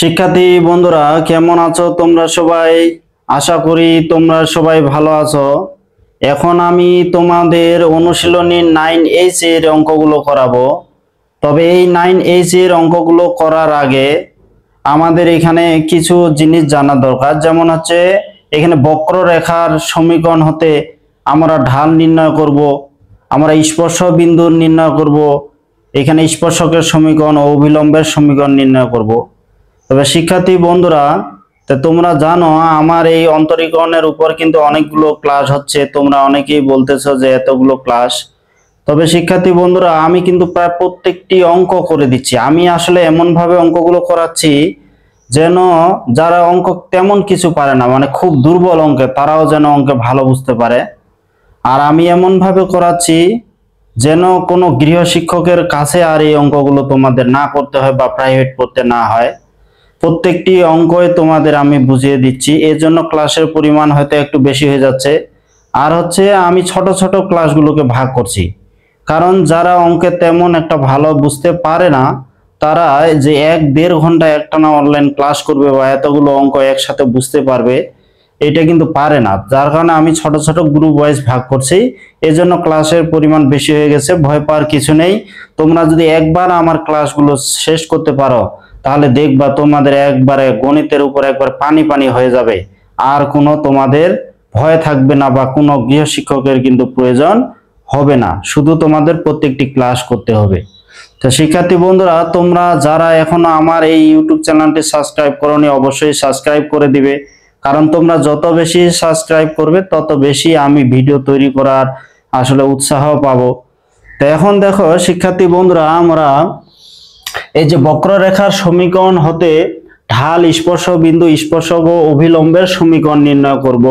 শিক্ষার্থী বন্ধুরা কেমন আছো তোমরা সবাই? আশা করি তোমরা সবাই ভালো আছো। এখন আমি তোমাদের অনুশীলনী 9H এর অঙ্কগুলো করাবো। তবে এই 9H এর অঙ্কগুলো করার আগে আমাদের এখানে কিছু জিনিস জানা দরকার। যেমন হচ্ছে এখানে বক্ররেখার সমীকরণ হতে আমরা ঢাল নির্ণয় করব, আমরা স্পর্শ বিন্দু নির্ণয় করব, এখানে স্পর্শকের সমীকরণ ও অভিলম্বের সমীকরণ নির্ণয় করব। তবে শিক্ষার্থী বন্ধুরা, তোমরা জানো আমার এই অন্তরীকরণের উপর কিন্তু অনেকগুলো ক্লাস হচ্ছে। তোমরা অনেকেই বলতেছো যে এতগুলো ক্লাস। তবে শিক্ষার্থী বন্ধুরা, আমি কিন্তু প্রায় প্রত্যেকটি অঙ্ক করে দিচ্ছি। আমি আসলে এমন ভাবে অঙ্কগুলো করাচ্ছি যেন যারা অঙ্ক তেমন কিছু পারে না, মানে খুব দুর্বল অঙ্কে, তারাও যেন অঙ্কে ভালো বুঝতে পারে। আর আমি এমন ভাবে করাচ্ছি যেন কোনো গৃহ শিক্ষকের কাছে আর এই অঙ্কগুলো তোমাদের না করতে হয় বা প্রাইভেট পড়তে না হয়। প্রত্যেকটি অঙ্কই তোমাদের আমি বুঝিয়ে দিচ্ছি। এর জন্য ক্লাসের পরিমাণ হয়তো একটু বেশি হয়ে যাচ্ছে। আর হচ্ছে আমি ছোট ছোট ক্লাসগুলোকে ভাগ করছি, কারণ যারা অঙ্কে তেমন একটা ভালো বুঝতে পারে না, তারা যে 1-1.5 ঘন্টা একটানা অনলাইন ক্লাস করবে বা এতগুলো অঙ্ক একসাথে বুঝতে পারবে, এটা কিন্তু পারে না। যার কারণে আমি ছোট ছোট গ্রুপ ওয়াইজ ভাগ করছি। এজন্য ক্লাসের পরিমাণ বেশি হয়ে গেছে। ভয় পাওয়ার কিছু নেই। তোমরা যদি একবার আমার ক্লাসগুলো শেষ করতে পারো, তাহলে দেখবা তোমাদের একবারে গণিতের উপর একবার পানি পানি হয়ে যাবে। আর কোনো তোমাদের ভয় থাকবে না বা কোনো গৃহ শিক্ষকের কিন্তু প্রয়োজন হবে না। শুধু তোমাদের প্রত্যেকটি ক্লাস করতে হবে। তো শিক্ষার্থী বন্ধুরা, তোমরা যারা এখনো আমার এই ইউটিউব চ্যানেলটি সাবস্ক্রাইব করোনি, অবশ্যই সাবস্ক্রাইব করে দিবে। কারণ তোমরা যত বেশি সাবস্ক্রাইব করবে তত বেশি আমি ভিডিও তৈরি করার আসলে উৎসাহ পাবো। তো এখন দেখো শিক্ষার্থী বন্ধুরা, আমরা এই যে বক্ররেখার সমীকরণ হতে ঢাল, স্পর্শ বিন্দু, স্পর্শক ও অভিলম্বের সমীকরণ নির্ণয় করব।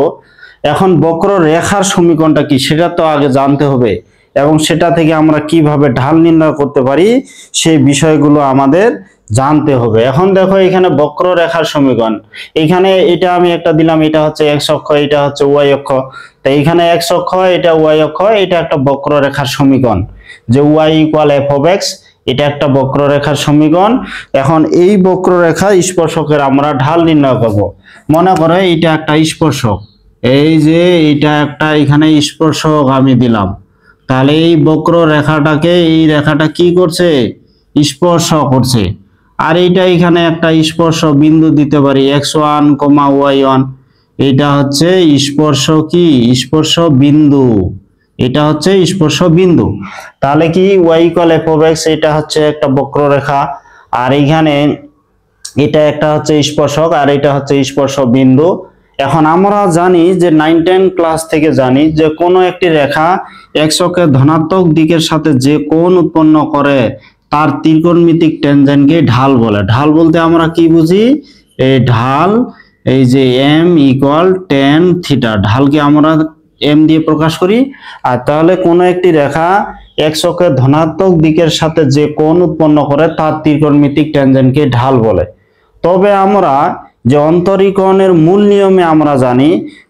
এখন বক্ররেখার সমীকরণটা কি সেটা তো আগে জানতে হবে, এবং সেটা থেকে আমরা কিভাবে ঢাল নির্ণয় করতে পারি সেই বিষয়গুলো আমাদের জানতে হবে। এখন দেখো এখানে বক্ররেখার সমীকরণ, এখানে এটা আমি একটা দিলাম, এটা হচ্ছে এক্স অক্ষ, এটা হচ্ছে ওয়াই অক্ষ। তো এখানে এক্স অক্ষ, এটা ওয়াই অক্ষ, এটা একটা বক্ররেখার সমীকরণ যে y equal f of x, এটা একটা বক্ররেখার সমীকরণ। এখন এই বক্ররেখা স্পর্শকের আমরা ঢাল নির্ণয় করব। মনে করো এটা একটা স্পর্শক, এই যে এটা একটা এখানে স্পর্শক আমি দিলাম। তাহলে এই বক্ররেখাটাকে এই রেখাটা কি করছে? স্পর্শ করছে। আর এইটা এখানে একটা স্পর্শ বিন্দু দিতে পারি x1, y1। এটা হচ্ছে স্পর্শ কি? স্পর্শ বিন্দু। এটা হচ্ছে স্পর্শ বিন্দু। তাহলে কি y equal f of x, এটা হচ্ছে একটা বক্ররেখা। আর এইখানে এটা একটা হচ্ছে স্পর্শক, আর এটা হচ্ছে স্পর্শ বিন্দু। এখন আমরা জানি যে 9-10 ক্লাস থেকে জানি যে কোনো একটি রেখা x অক্ষের ধনাত্মক দিকের সাথে যে কোণ উৎপন্ন করে তার ত্রিকোণমিতিক ট্যানজেন্টকে ঢাল বলে। ঢাল বলতে আমরা কি বুঝি? এই ঢাল, এই যে m ইকুয়াল tan থিটা, ঢালকে আমরা m দিয়ে প্রকাশ করি। আর তাহলে কোনো একটি রেখা x অক্ষের ধনাত্মক দিকের সাথে যে কোণ উৎপন্ন করে তার ত্রিকোণমিতিক ট্যানজেন্টকে ঢাল বলে। তবে আমরা যে অন্তরীকরণের মূল নিয়মে আমরা জানি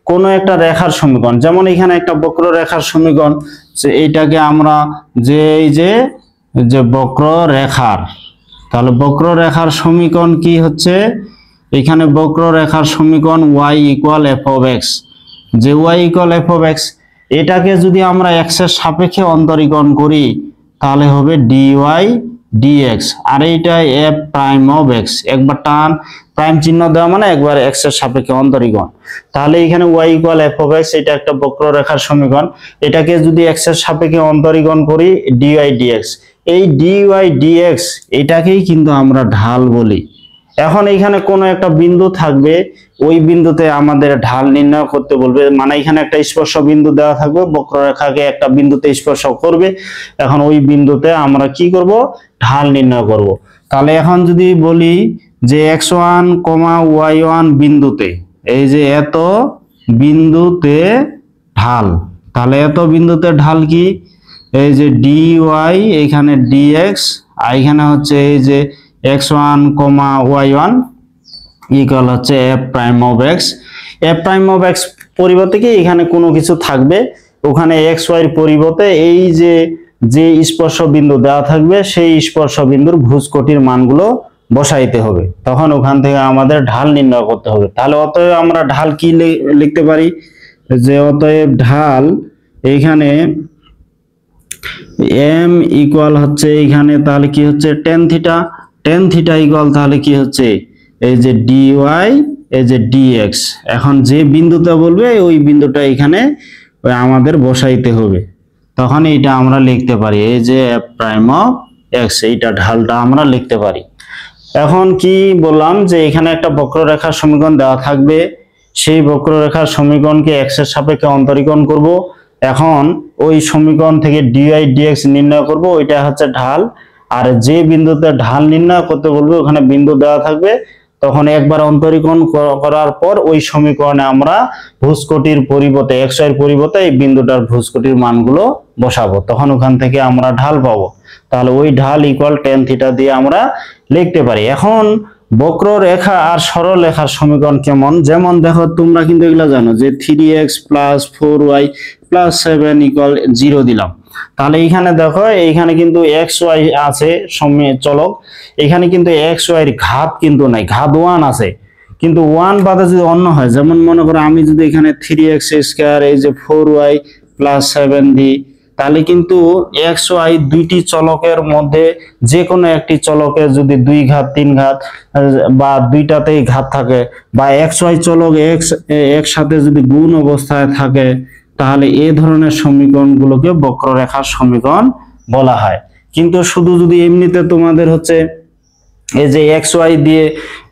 কোনো একটা রেখার সমীকরণ, যেমন এখানে একটা বক্ররেখার সমীকরণ, এইটাকে আমরা যে এই যে বক্ররেখার, তাহলে বক্ররেখার সমীকরণ কি হচ্ছে? এখানে বক্ররেখার সমীকরণ y equal f of x, যে y equal f of x, এটাকে যদি আমরা এক্স এর সাপেক্ষে অন্তরীকরণ করি তাহলে হবে dy dx। আর এইটা এফ প্রাইম অফ এক্স, একবার টান প্রাইম চিহ্ন দেওয়া মানে একবার এক্স এর সাপেক্ষে অন্তরীকরণ। তাহলে এখানে y equal f of x, এটা একটা বক্ররেখার সমীকরণ। এটাকে যদি এক্স এর সাপেক্ষে অন্তরীকরণ করি dy dx, এই dy dx এটাকেই কিন্তু আমরা ঢাল বলি। এখন এখানে কোনো একটা বিন্দু থাকবে, ওই বিন্দুতে আমাদের ঢাল নির্ণয় করতে বলবে। মানে এখানে একটা স্পর্শ বিন্দু দেওয়া থাকবে, বক্ররেখাকে একটা বিন্দুতে স্পর্শ করবে। এখন ওই বিন্দুতে আমরা কি করব? ঢাল নির্ণয় করব। তাহলে এখন যদি বলি যে x1, y1 বিন্দুতে, এই যে এত বিন্দুতে ঢাল, তাহলে এত বিন্দুতে ঢাল কি? এই যে dy, এখানে dx, আর এখানে হচ্ছে এই যে x1, y1 ইকুয়াল হচ্ছে f prime of x। f prime of x পরিবর্তে কি এখানে কোনো কিছু থাকবে, ওখানে xy এর পরিবর্তে এই যে স্পর্শ বিন্দু দেওয়া থাকবে সেই স্পর্শ বিন্দুর ভুজকোটির মানগুলো বসাইতে হবে, তখন ওখান থেকে আমাদের ঢাল নির্ণয় করতে হবে। তাহলে অতএব আমরা ঢাল কি লিখতে পারি, যে অতএব ঢাল এইখানে এম ইকুয়াল হচ্ছে এখানে তাহলে কি হচ্ছে tan theta, tan theta equal তাহলে কি হচ্ছে এই যে ডিওয়াই এই যে ডিএক্স। এখন যে বিন্দুটা বলবে ওই বিন্দুটা এখানে আমাদের বসাইতে হবে, তখন এইটা আমরা লিখতে পারি এই যে এফ প্রাইম অফ এক্স, এইটা ঢালটা আমরা লিখতে পারি। এখন কি বললাম যে এখানে একটা বক্ররেখার সমীকরণ দেওয়া থাকবে, সেই বক্ররেখার সমীকরণকে এক্স এর সাপেক্ষে অন্তরীকরণ করব। এখন ওই সমীকরণ থেকে ডিআই ডিএক্স নির্ণয় করব, ওইটা হচ্ছে ঢাল। আর যে বিন্দুতে ঢাল নির্ণয় করতে বলবে ওখানে বিন্দু দেওয়া থাকবে, তখন একবার অন্তরীকরণ করার পর ওই সমীকরণে আমরা ভুজকটির পরিবর্তে এক্স এর পরিবর্তে এই বিন্দুটার ভুজকটির মানগুলো বসাবো, তখন ওখান থেকে আমরা ঢাল পাবো। তাহলে ওই ঢাল ইকুয়াল টেন থিটা দিয়ে আমরা লিখতে পারি। এখন বক্ররেখা আর সরলরেখার সমীকরণ কেমন, যেমন দেখো তোমরা কিন্তু এগুলা জানো যে 3x plus 4y plus 7 equal 0 দিলাম। তাহলে এইখানে দেখো এইখানে কিন্তু এক্স ওয়াই আছে চলক, এখানে কিন্তু এক্স ওয়াই এর ঘাত কিন্তু নাই, ঘাত 1 আছে, কিন্তু 1 বাদে যদি অন্য হয়, যেমন মনে করো আমি যদি এখানে 3x স্কয়ার এই যে 4y প্লাস 7 দিই, তাহলে কিন্তু এক্স ওয়াই দুইটি চলকের মধ্যে যে কোনো একটি চলকের যদি 2 ঘাত 3 ঘাত বা দুইটাতেই ঘাত থাকে, বা এক্স ওয়াই চলক এক্স একসাথে যদি গুণ অবস্থায় থাকে, তাহলে এই ধরনের সমীকরণগুলোকে বক্ররেখার সমীকরণ বলা হয়। কিন্তু শুধু যদি এমনিতে তোমাদের হচ্ছে এই যে এক্স ওয়াই দিয়ে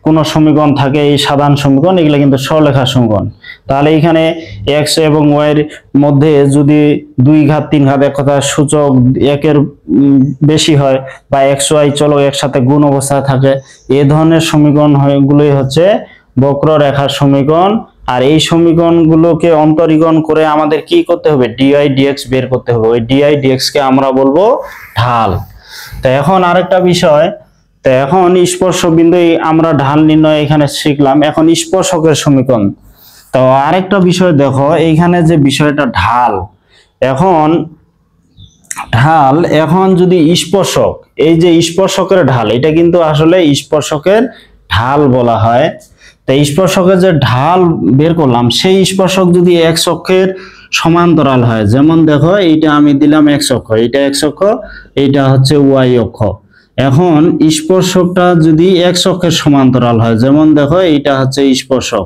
কোন সমীকরণ থাকে, এই সাধারণ সমীকরণ, এগুলো কিন্তু সরলরেখার সমীকরণ। তাহলে এখানে এক্স এবং ওয়াই এর মধ্যে যদি 2 ঘাত 3 ঘাত এক কথা সূচক একের বেশি হয়, বা এক্স ওয়াই চলক একসাথে গুণ অবস্থায় থাকে, এই ধরনের সমীকরণ গুলোই হচ্ছে বক্ররেখার সমীকরণ। আর এই সমীকরণগুলোকে অন্তরীকরণ করে আমাদের কি করতে হবে, ডিআই ডিএক্স বের করতে হবে। ওই ডিআই ডিএক্স কে আমরা বলবো ঢাল। তো এখন আরেকটা বিষয়, তো এখন স্পর্শ বিন্দু আমরা ঢাল নির্ণয় এখানে শিখলাম, এখন স্পর্শকের সমীকরণ। তো আরেকটা বিষয় দেখো এইখানে যে বিষয়টা ঢাল, এখন ঢাল এখন যদি স্পর্শক, এই যে স্পর্শকের ঢাল, এটা কিন্তু আসলে স্পর্শকের ঢাল বলা হয়। তো স্পর্শকের যে ঢাল বের করলাম, সেই স্পর্শক যদি এক্স অক্ষের সমান্তরাল হয়, যেমন দেখো এইটা আমি দিলাম এক্স অক্ষ, এইটা এক্স অক্ষ, এইটা হচ্ছে ওয়াই অক্ষ। এখন স্পর্শকটা যদি এক্স অক্ষের সমান্তরাল হয়, যেমন দেখো এইটা হচ্ছে স্পর্শক,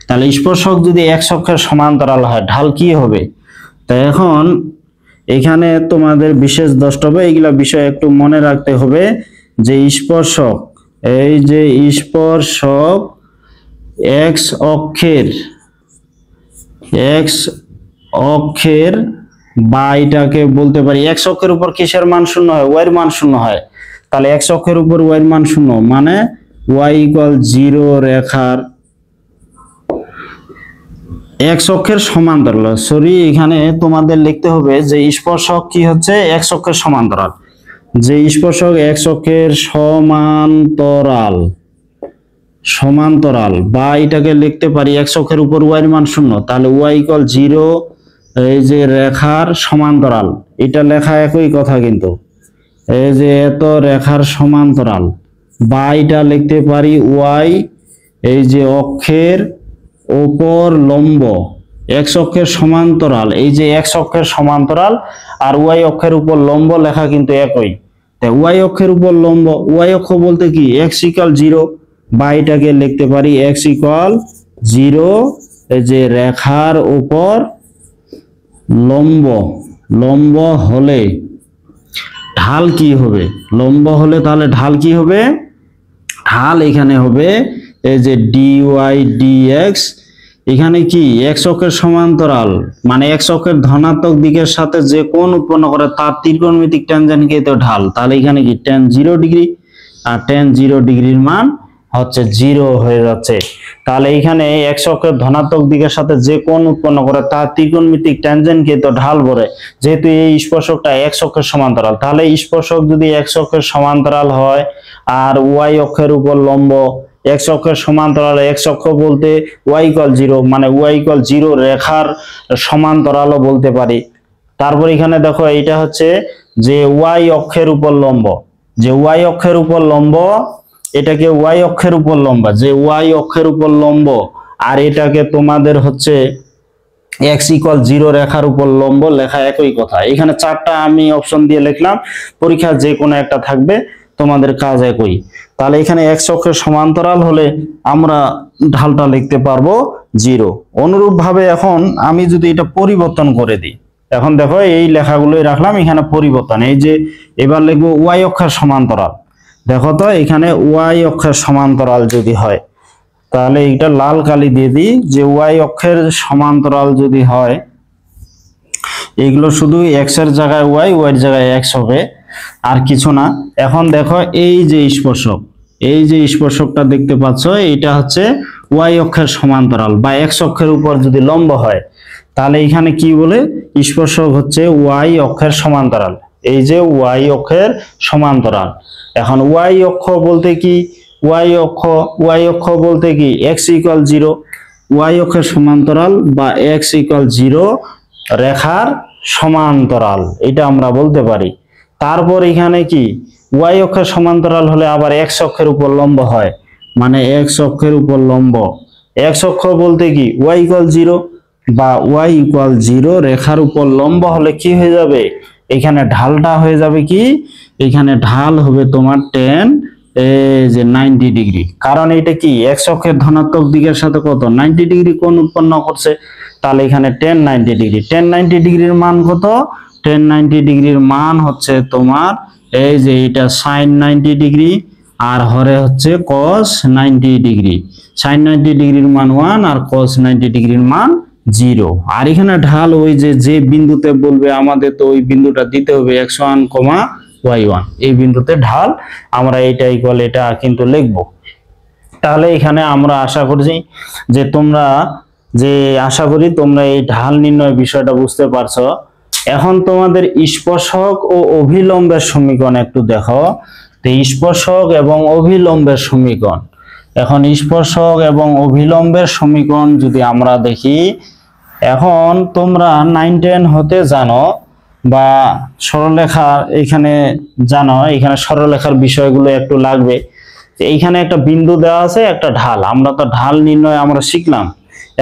তাহলে স্পর্শক যদি এক্স অক্ষের সমান্তরাল হয়, ঢাল কি হবে? তো এখন এখানে তোমাদের বিশেষ দ্রষ্টব্য, এইগুলা বিষয় একটু মনে রাখতে হবে, যে স্পর্শক, এই যে স্পর্শক এক্স অক্ষের বা এটাকে বলতে পারি এক্স অক্ষের উপর কিসের মান শূন্য হয়, ওয়াই এর মান শূন্য হয়। তাহলে এক্স অক্ষের উপর ওয়াই এর মান শূন্য, মানে ওয়াই ইকুয়াল 0 রেখার এক্স অক্ষের সমান্তরাল, সরি এখানে তোমাদের লিখতে হবে যে স্পর্শক কি হচ্ছে এক্স অক্ষের সমান্তরাল, যে স্পর্শক এক্স অক্ষের সমান্তরাল বা এটাকে লিখতে পারি এক্স অক্ষের উপর ওয়াই এর মান শূন্য, তাহলে ওয়াই ইকুয়াল 0 এই যে রেখার সমান্তরাল, এটা লেখা একই কথা, কিন্তু এই যে এত রেখার সমান্তরাল, বা এটা লিখতে পারি ওয়াই এই যে অক্ষের উপর লম্ব, এক্স অক্ষের সমান্তরাল, এই যে এক্স অক্ষের সমান্তরাল আর ওয়াই অক্ষের উপর লম্ব লেখা কিন্তু একই। তাই ওয়াই অক্ষের উপর লম্ব, ওয়াই অক্ষ বলতে কি এক্স ইকুয়াল 0, বা এটাকে লিখতে পারি এক্স ইকুয়াল 0 এই যে রেখার উপর লম্ব হলে ঢাল কি হবে, লম্ব হলে তাহলে ঢাল কি হবে, ঢাল এখানে হবে এই যে ডিওয়াই ডিএক্স। এখানে কি এক্স অক্ষের সমান্তরাল মানে এক্স অক্ষের ধনাত্মক দিকের সাথে যে কোণ উৎপন্ন করে তার ত্রিকোণমিতিক ট্যানজেন্টকে তো ঢাল, তাহলে এখানে কি tan 0 ডিগ্রি, আর tan 0 ডিগ্রির মান হচ্ছে 0 হয়ে যাচ্ছে। তাহলে এখানে এক্স অক্ষের ধনাত্মক দিকের সাথে যে কোণ উৎপন্ন করে তার ত্রিকোণমিতিক ট্যানজেন্টকে তো ঢাল বলে, যেহেতু এই স্পর্শকটা এক্স অক্ষের সমান্তরাল, তাহলে স্পর্শক যদি এক্স অক্ষের সমান্তরাল হয় আর ওয়াই অক্ষের উপর লম্ব, এক্স অক্ষের সমান্তরাল, এক্স অক্ষ বলতে ওয়াই ইকুয়াল 0, মানে ওয়াই ইকুয়াল 0 রেখার সমান্তরালও বলতে পারি। তারপর এখানে দেখো এইটা হচ্ছে যে ওয়াই অক্ষের উপর লম্ব, যে ওয়াই অক্ষের উপর লম্ব এটাকে ওয়াই অক্ষের উপর লম্ব, যে ওয়াই অক্ষের উপর লম্ব, আর এটাকে তোমাদের হচ্ছে x ইকুয়াল 0 রেখার উপর লম্ব লেখা একই কথা। এখানে চারটা আমি অপশন দিয়ে লিখলাম, পরীক্ষা যে কোনো একটা থাকবে, তোমাদের কাজ একই। তাহলে এখানে x অক্ষের সমান্তরাল হলে আমরা ঢালটা লিখতে পারবো 0। অনুরূপ ভাবে এখন আমি যদি এটা পরিবর্তন করে দিই, এখন দেখো এই লেখাগুলোই রাখলাম, এখানে পরিবর্তন, এই যে এবার লিখবো y অক্ষের সমান্তরাল। দেখো তো এখানে y অক্ষের সমান্তরাল যদি হয়, তাহলে এটা লাল কালি দিয়ে দিই, যে y অক্ষের সমান্তরাল যদি হয়, এগুলো শুধু x এর জায়গায় y, y এর জায়গায় x হবে, আর কিছু না। এখন দেখো এই যে স্পর্শক, এই যে স্পর্শকটা দেখতে পাচ্ছ, এটা হচ্ছে y অক্ষের সমান্তরাল বা x অক্ষের উপর যদি লম্ব হয়, তাহলে এখানে কি বলে, স্পর্শক হচ্ছে y অক্ষের সমান্তরাল। এই যে y অক্ষের সমান্তরাল। এখন y অক্ষ বলতে কি, y অক্ষ বলতে কি x ইকুয়াল 0, y অক্ষের সমান্তরাল বা x ইকুয়াল 0 রেখার সমান্তরাল, এটা আমরা বলতে পারি। তারপর এখানে কি y অক্ষের সমান্তরাল হলে আবার x অক্ষের উপর লম্ব হয়, মানে x অক্ষের উপর লম্ব। x অক্ষ বলতে কি y ইকুয়াল 0 বা y ইকুয়াল 0 রেখার উপর লম্ব হলে কি হয়ে যাবে, এখানে ঢালটা হয়ে যাবে কি, এখানে ঢাল হবে তোমার tan, এই যে 90 ডিগ্রি। কারণ এটা কি x অক্ষের ধনাত্মক দিকের সাথে কত 90 ডিগ্রি কোণ উৎপন্ন করছে, তাহলে এখানে tan 90 ডিগ্রি। tan 90 ডিগ্রির মান কত, tan 90 ডিগ্রির মান হচ্ছে তোমার এই যে এটা sin 90 ডিগ্রি, আর হরে হচ্ছে cos 90 ডিগ্রি। sin 90 ডিগ্রির মান 1 আর cos 90 ডিগ্রির মান 0। আর এখানে ঢাল ওই যে বিন্দুতে বলবে আমাদের, তো ওই বিন্দুটা দিতে হবে x1, y1, এই বিন্দুতে ঢাল আমরা এটা ইকুয়াল এটা কিন্তু লিখব। তাহলে এখানে আমরা আশা করছি যে আশা করি তোমরা এই ঢাল নির্ণয় বিষয়টা বুঝতে পারছো। এখন তোমাদের স্পর্শক ও অভিলম্বের সমীকরণ একটু দেখো। তো স্পর্শক এবং অভিলম্বের সমীকরণ, এখন স্পর্শক এবং অভিলম্বের সমীকরণ যদি আমরা দেখি, এখন তোমরা 9-10 হতে জানো বা সরলরেখা এখানে জানো, এখানে সরলরেখার বিষয়গুলো একটু লাগবে। এইখানে একটা বিন্দু দেওয়া আছে, একটা ঢাল, আমরা তো ঢাল নির্ণয় আমরা শিখলাম।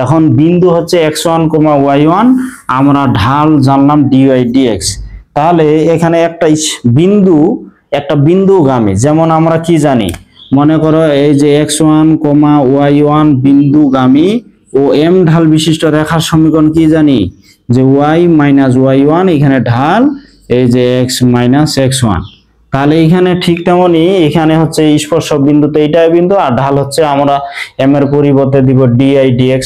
এখন বিন্দু হচ্ছে x1, y1, আমরা ঢাল জানলাম dy dx। তাহলে এখানে একটা বিন্দুগামী, যেমন আমরা কি জানি, মনে করো এই যে x1, y1 বিন্দুগামী ও m ঢাল বিশিষ্ট রেখার সমীকরণ কি জানি, যে y মাইনাস y1 এখানে ঢাল, এই যে x মাইনাস x1। তাহলে এখানে ঠিক তেমনি এখানে হচ্ছে স্পর্শক বিন্দুতে এইটাই বিন্দু, আর ঢাল হচ্ছে আমরা m এর পরিবর্তে দিব dy dx।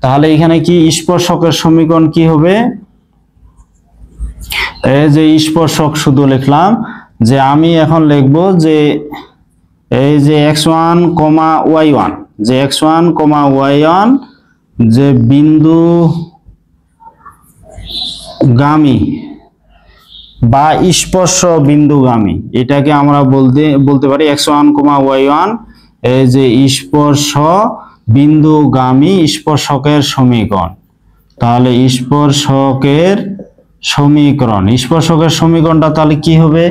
তাহলে এখানে কি স্পর্শকের সমীকরণ কি হবে, এই যে স্পর্শক শুধু লিখলাম, যে আমি এখন লিখবো যে এই যে x1, y1, যে x1, y1 যে বিন্দুগামী বা স্পর্শ বিন্দুগামী, এটাকে আমরা বলতে পারি x1, y1 এই যে স্পর্শ বিন্দুগামী স্পর্শকের সমীকরণ। তাহলে স্পর্শকের সমীকরণটা তাহলে কি হবে,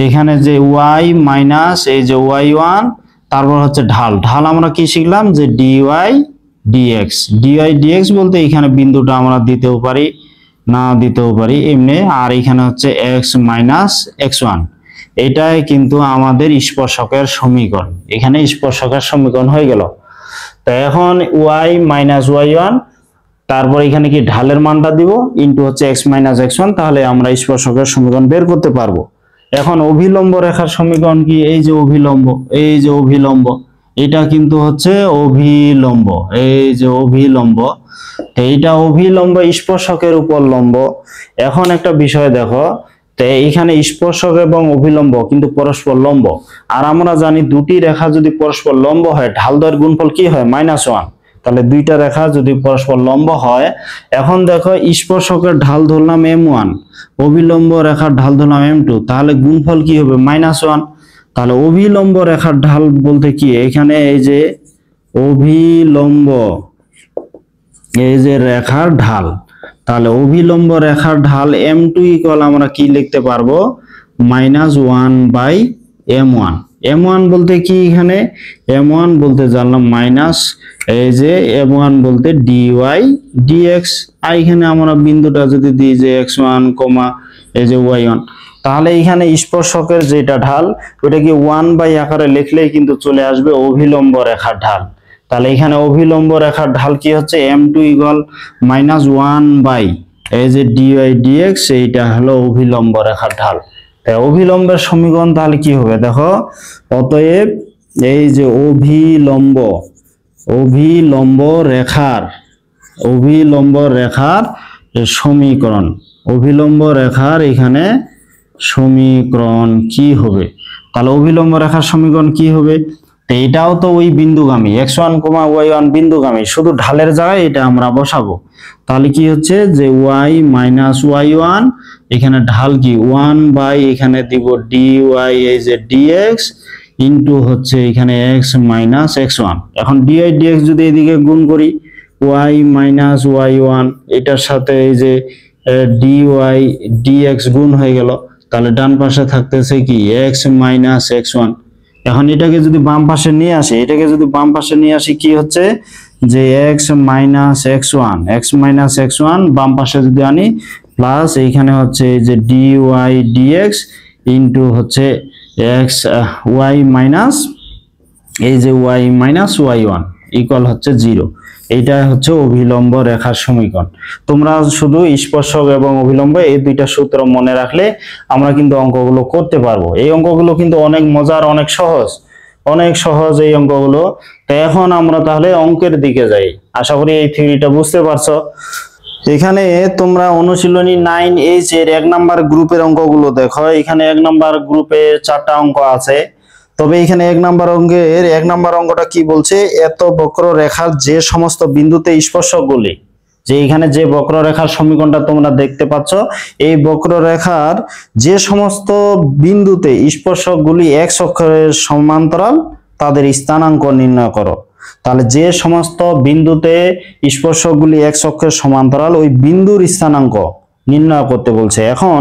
এখানে যে y মাইনাস এই যে y1, তারপর হচ্ছে ঢাল আমরা কি শিখলাম, যে dy dx বলতে এখানে বিন্দুটা আমরা দিতেও পারি, না দিতেও পারি এমনি, আর এখানে হচ্ছে x মাইনাস x1, এটাই কিন্তু আমাদের স্পর্শকের সমীকরণ। এখানে স্পর্শকের সমীকরণ হয়ে গেল। তো এখন y মাইনাস y1, তারপর এখানে কি ঢালের মানটা দিব ইনটু হচ্ছে x মাইনাস x1, তাহলে আমরা স্পর্শকের সমীকরণ বের করতে পারবো। এখন অভিলম্ব রেখার সমীকরণ কি, এই যে অভিলম্ব, এটা কিন্তু হচ্ছে অভিলম্ব, এই যে অভিলম্ব, এইটা অভিলম্ব স্পর্শকের উপর লম্ব। এখন একটা বিষয় দেখো, তো এখানে স্পর্শক এবং অভিলম্ব কিন্তু পরস্পর লম্ব, আর আমরা জানি দুটি রেখা যদি পরস্পর লম্ব হয়, ঢাল দয়ের গুণফল কি হয়, -1। তাহলে দুইটা রেখা যদি পরস্পর লম্ব হয়, এখন দেখো স্পর্শকের ঢাল ধরলাম m1, অভিলম্ব রেখার ঢাল ধরলাম m2, তাহলে গুণফল কি হবে, -1। তাহলে অভিলম্ব রেখার ঢাল বলতে কি, এখানে এই যে অভিলম্ব এই যে রেখার ঢাল, তাহলে অভিলম্ব রেখার ঢাল m2 ইকুয়াল আমরা কি লিখতে পারবো, -1/m1। m1 বলতে কি, এখানে m1 বলতে জানলাম মাইনাস এই যে m1 বলতে dy dx, আর এখানে আমরা বিন্দুটা যদি দিই যে x1 এই যে y1, তাহলে এখানে স্পর্শকের যেটা ঢাল ওটা কি 1 আকারে লিখলেই কিন্তু চলে আসবে অভিলম্ব রেখার ঢাল। তাহলে এখানে অভিলম্ব রেখার ঢাল কি হচ্ছে, m2 = -1 এই যে dy dx, এইটা হলো অভিলম্ব রেখার ঢাল। তাই অভিলম্বের সমীকরণ তাহলে কি হবে দেখো, অতএব এই যে অভিলম্ব রেখার সমীকরণ, অভিলম্ব রেখার এখানে সমীকরণ কি হবে, তাহলে অভিলম্ব রেখার সমীকরণ কি হবে, এটাও তো ওই বিন্দুগামী x1, y1 বিন্দুগামী, শুধু ঢালের জায়গায় এটা আমরা বসাবো। তাহলে কি হচ্ছে যে y - y1, এখানে ঢাল কি 1 এখানে দিব dy এই যে dx ইনটু হচ্ছে এখানে x - x1। এখন dy dx যদি এদিকে গুণ করি y - y1 এটার সাথে এই যে dy dx গুণ হয়ে গেল, তাহলে ডান পাশে থাকতেছে কি x - x1। এখন এটাকে যদি বাম পাশে নিয়ে আসি, কি হচ্ছে যে x - x1 বাম পাশে যদি আনি প্লাস এইখানে হচ্ছে এই যে dy dx ইনটু হচ্ছে x y মাইনাস এই যে y - y1 ইকুয়াল হচ্ছে 0। এইটা হচ্ছে অভিলম্ব রেখার সমীকরণ। তোমরা শুধু স্পর্শক এবং অভিলম্ব এই দুইটা সূত্র মনে রাখলে আমরা কিন্তু অঙ্কগুলো করতে পারবো। এই অঙ্কগুলো কিন্তু অনেক মজার, অনেক সহজ এই অঙ্কগুলো। তো এখন আমরা তাহলে অঙ্কের দিকে যাই। আশা করি এই থিওরিটা বুঝতে পারছো। এখানে তোমরা অনুশীলনী 9H এর 1 নাম্বার গ্রুপের অঙ্কগুলো দেখো। এখানে 1 নাম্বার গ্রুপে 4টা অঙ্ক আছে। তবে এখানে 1 নাম্বার অঙ্কের 1 নাম্বার অঙ্কটা কি বলছে, এত বক্ররেখার যে সমস্ত বিন্দুতে স্পর্শকগুলি, যে এখানে যে বক্ররেখার সমীকরণটা তোমরা দেখতে পাচ্ছ, এই বক্ররেখার যে সমস্ত বিন্দুতে স্পর্শকগুলি x অক্ষের সমান্তরাল তাদের স্থানাঙ্ক নির্ণয় করো। তাহলে যে সমস্ত বিন্দুতে স্পর্শকগুলি x অক্ষের সমান্তরাল ওই বিন্দুর স্থানাঙ্ক নির্ণয় করতে বলছে। এখন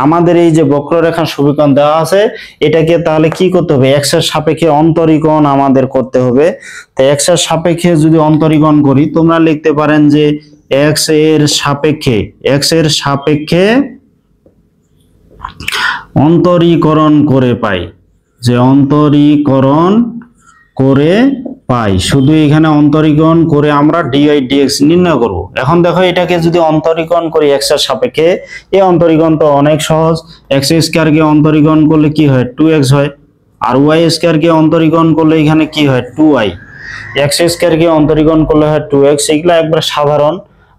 আমাদের এই যে বক্ররেখার সমীকরণ দেওয়া আছে, এটাকে তাহলে কি করতে হবে, x এর সাপেক্ষে অন্তরীকরণ আমাদের করতে হবে। তো x এর সাপেক্ষে যদি অন্তরীকরণ করি, তোমরা লিখতে পারেন যে x এর সাপেক্ষে অন্তরীকরণ করে পাই, শুধু এখানে অন্তরীকরণ করে আমরা dy dx নির্ণয় করব। এখন দেখো এটাকে যদি অন্তরীকরণ করি x এর সাপেক্ষে, এই অন্তরীকরণ তো অনেক সহজ। x স্কয়ার কে অন্তরীকরণ করলে কি হয়, 2x হয়। আর y স্কয়ার কে অন্তরীকরণ করলে এখানে কি হয়, 2y। x স্কয়ার কে অন্তরীকরণ করলে হয় 2x, এগুলো একবার সাধারণ।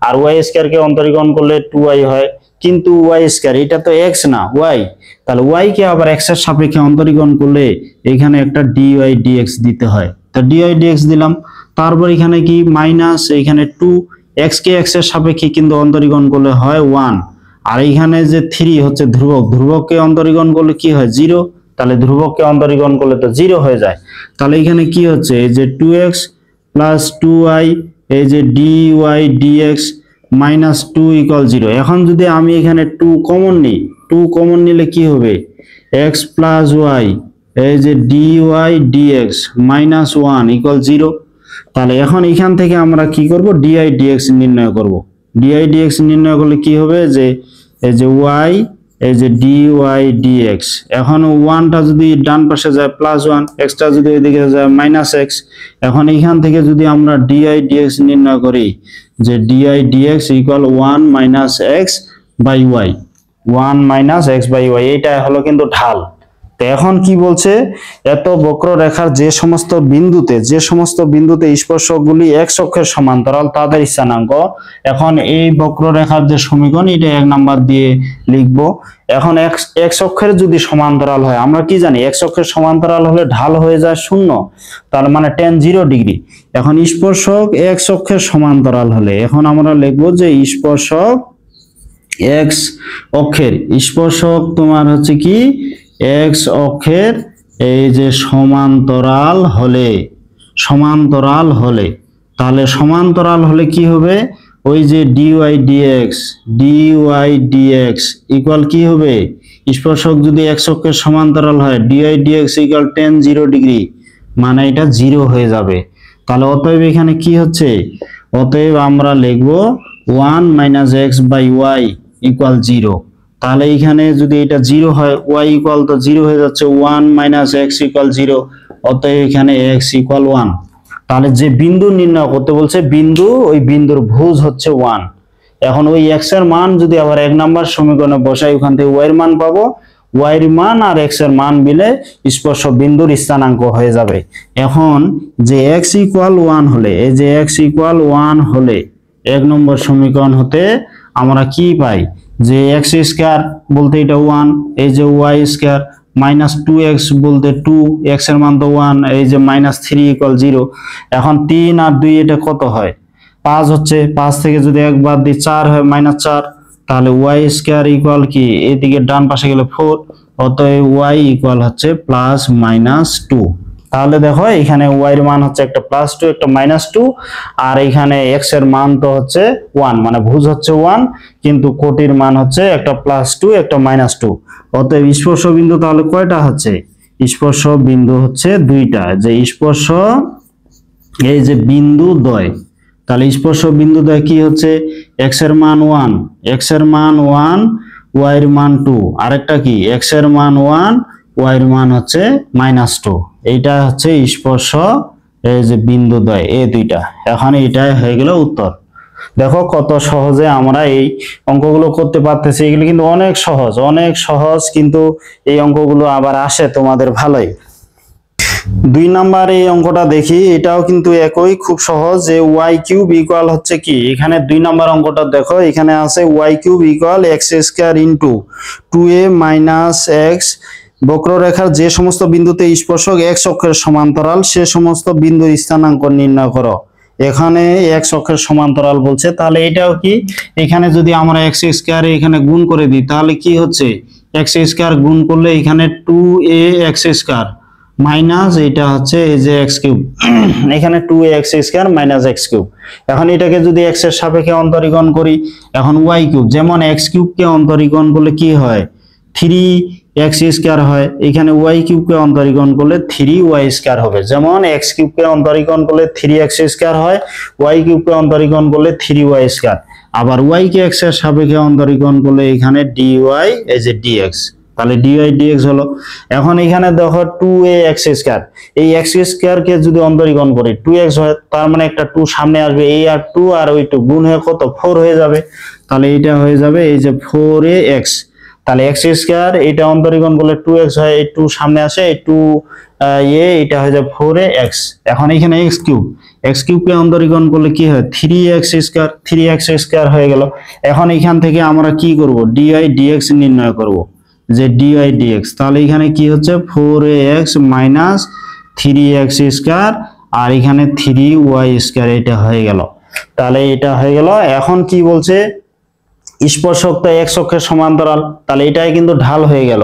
আর y স্কয়ার কে অন্তরীকরণ করলে 2y হয়, কিন্তু y স্কয়ার এটা তো x না, y। তাহলে y কে আবার x এর সাপেক্ষে অন্তরীকরণ করলে এখানে একটা dy dx দিতে হয়। তো dy dx দিলাম, তারপর এখানে কি মাইনাস এখানে 2, x কে x এর সাপেক্ষে কিন্তু অন্তরীকরণ করলে হয় 1। আর এখানে যে 3 হচ্ছে ধ্রুবককে অন্তরীকরণ করলে কি হয়, 0। তাহলে ধ্রুবককে অন্তরীকরণ করলে তো 0 হয়ে যায়। তাহলে এখানে কি হচ্ছে, এই যে 2x প্লাস 2y এই যে dy dx মাইনাস 2 = 0। এখন যদি আমি এখানে 2 কমন নিলে কি হবে, x প্লাস y এই যে dy dx মাইনাস 1 = 0। তাহলে এখন এখান থেকে আমরা কি করব, dy dx নির্ণয় করব। dy dx নির্ণয় করলে কি হবে, যে এই যে y এই যে dy dx, এখন 1টা যদি ডান পাশে যায় +1, x টা যদি ওইদিকে যায় -x। এখন এখান থেকে যদি আমরা dy dx নির্ণয় করি, যে dy dx = 1 - x by y, 1 - x by y, এটা হলো কিন্তু ঢাল। তো এখন কি বলছে, এত বক্ররেখার যে সমস্ত বিন্দুতে স্পর্শকগুলি x অক্ষের সমান্তরাল তাদের স্থানাঙ্ক। এখন এই বক্ররেখার যে সমীকরণ, এটা 1 নাম্বার দিয়ে লিখব। এখন x অক্ষের যদি সমান্তরাল হয়, আমরা কি জানি x অক্ষের সমান্তরাল হলে ঢাল হয়ে যায় 0, তার মানে tan 0 ডিগ্রি। এখন স্পর্শক x অক্ষের সমান্তরাল হলে, এখন আমরা লিখব যে স্পর্শক x অক্ষের, স্পর্শক তোমার হচ্ছে কি x অক্ষের এই যে সমান্তরাল হলে, তাহলে সমান্তরাল হলে কি হবে, ওই যে dy dx ইকুয়াল কি হবে, স্পর্শক যদি x অক্ষের সমান্তরাল হয় dy dx equal tan 0 degree, মানে এটা 0 হয়ে যাবে। তাহলে অতএব এখানে কি হচ্ছে, অতএব আমরা লিখব 1 - x / y ইকুয়াল 0। তাহলে এখানে যদি এটা 0 হয় y ইকুয়াল তো 0 হয়ে যাচ্ছে, 1 - x ইকুয়াল 0, অতএব এখানে x ইকুয়াল 1। তাহলে যে বিন্দু নির্ণয় করতে বলছে বিন্দু, ওই বিন্দুর ভুজ হচ্ছে 1। এখন ওই x এর মান যদি আবার 1 নাম্বার সমীকরণে বসাই, ওখান থেকে y এর মান পাবো, y এর মান আর x এর মান মিলে স্পর্শ বিন্দুর স্থানাঙ্ক হয়ে যাবে। এখন যে x ইকুয়াল 1 হলে, এই যে x ইকুয়াল 1 হলে 1 নম্বর সমীকরণ হতে আমরা কি পাই, যে x স্কয়ার বলতে এটা 1, এই যে y স্কয়ার -2x বলতে 2, x এর মান তো 1, এই যে -3 ইকুয়াল 0। এখন 3 আর 2 এটা কত হয়, 5 হচ্ছে, 5 থেকে যদি 1 বাদ দিই 4 হয়, -4। তাহলে y স্কয়ার ইকুয়াল কি, এদিকে ডান পাশে গেলে 4, অতএব y ইকুয়াল হচ্ছে +-2। তাহলে দেখো এখানে y এর মান হচ্ছে একটা +2 একটা -2, আর এখানে x এর মান তো হচ্ছে 1, মানে ভুজ হচ্ছে 1, কিন্তু কোটির মান হচ্ছে একটা +2 একটা -2। অতএব স্পর্শ বিন্দু তাহলে কয়টা হচ্ছে, স্পর্শ বিন্দু হচ্ছে 2টা, যে স্পর্শ এই যে বিন্দু দ্বয়। তাহলে স্পর্শ বিন্দু দ্বয় কি হচ্ছে, x এর মান 1, x এর মান 1, y এর মান 2, আরেকটা কি x এর মান 1, y এর মান হচ্ছে -2। এইটা হচ্ছে স্পর্শ এই যে বিন্দু দ্বয়, এই দুইটা। এখন এটাই হয়ে গেল উত্তর। দেখো কত সহজে আমরা এই অঙ্কগুলো করতে পারতেছি, এগুলো কিন্তু অনেক সহজ, অনেক সহজ, কিন্তু এই অঙ্কগুলো আবার আসে তোমাদের ভালোই। 2 নাম্বার এই অঙ্কটা দেখি, এটাও কিন্তু একই খুব সহজ, যে y³ ইকুয়াল হচ্ছে কি, এখানে 2 নাম্বার অঙ্কটা দেখো, এখানে আছে y³ equal x² into 2a - x, বক্ররেখার যে সমস্ত বিন্দুতে স্পর্শক x অক্ষের সমান্তরাল সে সমস্ত বিন্দুর স্থানাঙ্ক নির্ণয় করো। এখানে x অক্ষের সমান্তরাল বলছে, তাহলে এটাও কি, এখানে যদি আমরা x² এখানে গুণ করে দিই তাহলে কি হচ্ছে, x² গুণ করলে এখানে 2ax² মাইনাস এটা হচ্ছে এই যে x³ এখানে 2ax² - x³। এখন এটাকে যদি x এর সাপেক্ষে অন্তরীকরণ করি, এখন y³ যেমন x³ কে অন্তরীকরণ করলে কি হয়, 3x² হয়, এখানে y³ কে অন্তরীকরণ করলে 3y² হবে। যেমন x³ কে অন্তরীকরণ করলে 3x² হয়, y³ কে অন্তরীকরণ করলে 3y², আবার y কে x এর সাপেক্ষে অন্তরীকরণ করলে এখানে dy এই যে dx, তাহলে dy dx হলো। এখন এখানে দেখো 2ax², এই x² কে যদি অন্তরীকরণ করি 2x হয়, তার মানে একটা 2 সামনে আসবে, এই আর 2 আর ওই 2 গুণ হয়ে কত 4 হয়ে যাবে, তাহলে এটা হয়ে যাবে এই যে 4ax। তাহলে x² এটা অন্তরীকরণ করলে 2x হয়, এই 2 সামনে আসে, এই 2 এটা হয়ে যায় 4ax। এখন এখানে x³ কে অন্তরীকরণ করলে কি হয়, 3x² হয়ে গেল। এখন এখান থেকে আমরা কি করব, dy dx নির্ণয় করব, যে dy dx, তাহলে এখানে কি হচ্ছে 4ax - 3x², আর এখানে 3y², এটা হয়ে গেল। তাহলে এটা হয়ে গেল। এখন কি বলছে, স্পর্শক তো x অক্ষের সমান্তরাল, তাহলে এটাই কিন্তু ঢাল হয়ে গেল।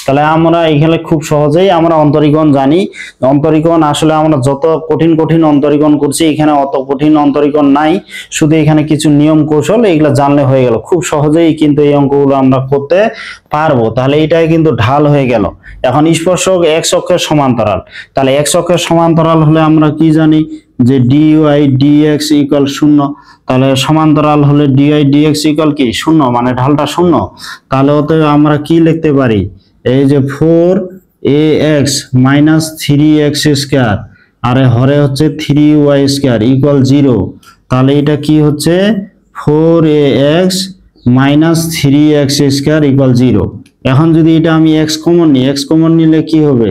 তাহলে আমরা এখানে খুব সহজেই আমরা অন্তরীকরণ জানি। অন্তরীকরণ আসলে আমরা যত কঠিন কঠিন অন্তরীকরণ করছি, এখানে অত কঠিন অন্তরীকরণ নাই, শুধু এখানে কিছু নিয়ম কৌশল এগুলো জানলে হয়ে গেল, খুব সহজেই কিন্তু এই অঙ্কগুলো আমরা করতে পারবো। তাহলে এটাই কিন্তু ঢাল হয়ে গেল। এখন স্পর্শক x অক্ষের সমান্তরাল, তাহলে x অক্ষের সমান্তরাল হলে আমরা কি জানি, যে dy dx ইকুয়াল 0, তাহলে সমান্তরাল হলে dy dx ইকুয়াল কি 0, মানে ঢালটা 0। তাহলে অতএব আমরা কি লিখতে পারি, এই যে 4ax - 3x², আর হরে হচ্ছে 3y² ইকুয়াল 0। তাহলে এটা কি হচ্ছে 4ax - 3x² ইকুয়াল 0। এখন যদি এটা আমি x কমন নিই, x কমন নিলে কি হবে,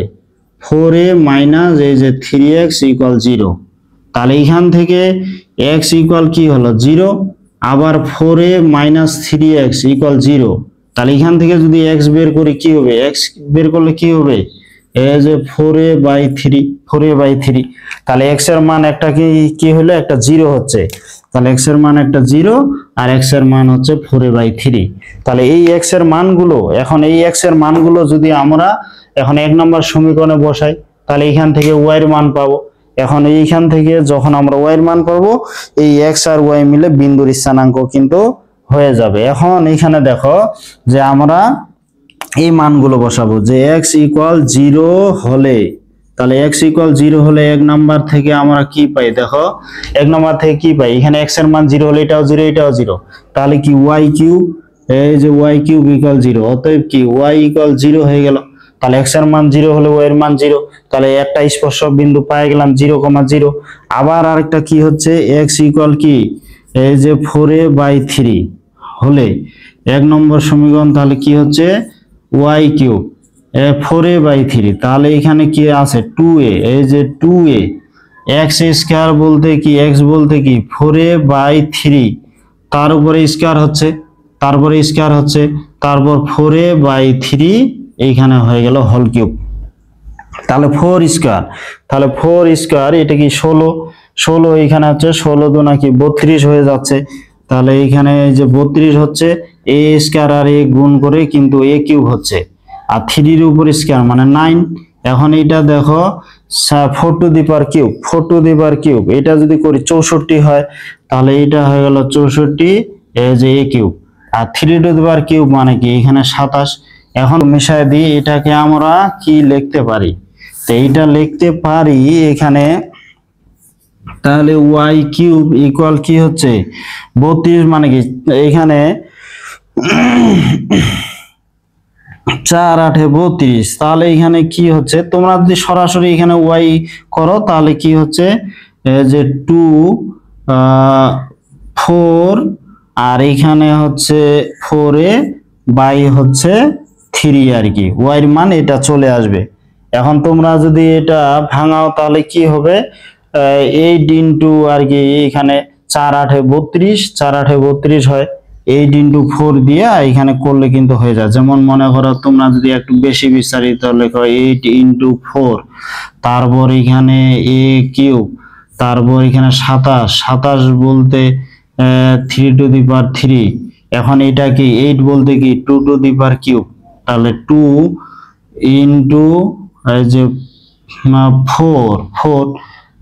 4a - এই যে 3x ইকুয়াল 0। তাহলে এখান থেকে x ইকুয়াল কি হলো 0, আবার 4a - 3x ইকুয়াল 0। তাহলে এখান থেকে যদি x বের করি কি হবে, x বের করলে কি হবে, এই যে 4a/3, তাহলে x এর মান একটা কি হলো, একটা 0 হচ্ছে। তাহলে x এর মান একটা 0, আর x এর মান হচ্ছে 4a/3। তাহলে এই x এর মানগুলো, এখন এই x এর মানগুলো যদি আমরা এখন 1 নম্বর সমীকরণে বসাই, তাহলে এখান থেকে y এর মান পাবো। এখন এইখান থেকে যখন আমরা y এর মান পাবো, এই x আর y মিলে বিন্দুর স্থানাঙ্ক কিন্তু হয়ে যাবে। এখন এখানে দেখো যে আমরা এই মানগুলো বসাবো, যে x ইকুয়াল 0 হলে, তাহলে x ইকুয়াল 0 হলে এক নাম্বার থেকে আমরা কি পাই, দেখো এক নাম্বার থেকে কি পাই, এখানে x এর মান 0 হলে এটাও 0 এটাও 0, তাহলে কি y কিউব, এই যে y কিউব ইকুয়াল 0, অতএব কি y ইকুয়াল 0 হয়ে গেল। তাহলে x এর মান 0 হলে y এর মান 0, তাহলে একটা স্পর্শক বিন্দু পেয়ে গেলাম 0,0। আবার আরেকটা কি হচ্ছে, x ইকুয়াল কি, এই যে 4a/3 হলে এক নম্বর সমীকরণ, তাহলে কি হচ্ছে y কিউব 4a/3, তাহলে এখানে কি আছে 2a, এই যে 2a, x স্কয়ার বলতে কি, x বলতে কি 4a/3, তার উপরে স্কয়ার হচ্ছে, তারপরে স্কয়ার হচ্ছে, তারপর 4a/3 এইখানে হয়ে গেল হোল কিউব, তাহলে 4 স্কয়ার, তাহলে 4 স্কয়ার এটা কি 16 এখানে হচ্ছে 16 দু নাকি 32 হয়ে যাচ্ছে, তাহলে এখানে যে 32 হচ্ছে a স্কয়ার আর a গুণ করে কিন্তু a কিউব হচ্ছে, আর 3 এর উপর স্কয়ার মানে 9। এখন এটা দেখো 4 two the power cube, 4 two the power cube, এটা যদি করি 64 হয়, তাহলে এটা হয়ে গেল 64 এই যে a কিউব, আর 3 টু দি পাওয়ার কিউব মানে কি এখানে 27। এখন মিশায় দিই, এটাকে আমরা কি লিখতে পারি, তো এইটা লিখতে পারি এখানে, তাহলে y কিউব ইকুয়াল কি হচ্ছে 32 মানে কি, এখানে 4 8 32, তাহলে এখানে কি হচ্ছে, তোমরা যদি সরাসরি এখানে y করো তাহলে কি হচ্ছে, যে 2 4 আর এখানে হচ্ছে 4a/3 আর কি, y এর মান এটা চলে আসবে। এখন তোমরা যদি এটা ভাঙাও তাহলে কি হবে, 8 ইন্টু আর কি এখানে 4 8 32, 4 8 32 হয়, 8 ইন্টু 4 দিয়ে এখানে করলে কিন্তু হয়ে যায়। যেমন মনে করো তোমরা যদি একটু বেশি বিস্তারিত লেখো 8 ইন্টু 4, তারপর এখানে a কিউব, তারপর এখানে 27 বলতে 3 টু দি পাওয়ার 3, এখন এটা কি 8 বলতে কি 2 টু দি পাওয়ার কিউব, তাহলে 2 ইন্টু এই যে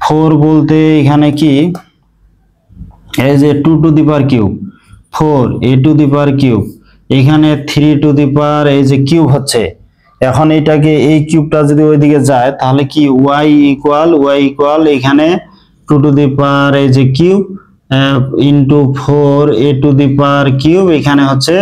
4 বলতে এখানে কি এই যে 2 two the power cube, 4 a two the power cube, এখানে 3 টু দি পাওয়ার এই যে কিউব হচ্ছে। এখন এটাকে এই কিউবটা যদি ওইদিকে যায় তাহলে কি y ইকুয়াল এখানে 2 টু দি পাওয়ার এই যে cube into 4 a two the power cube, এখানে হচ্ছে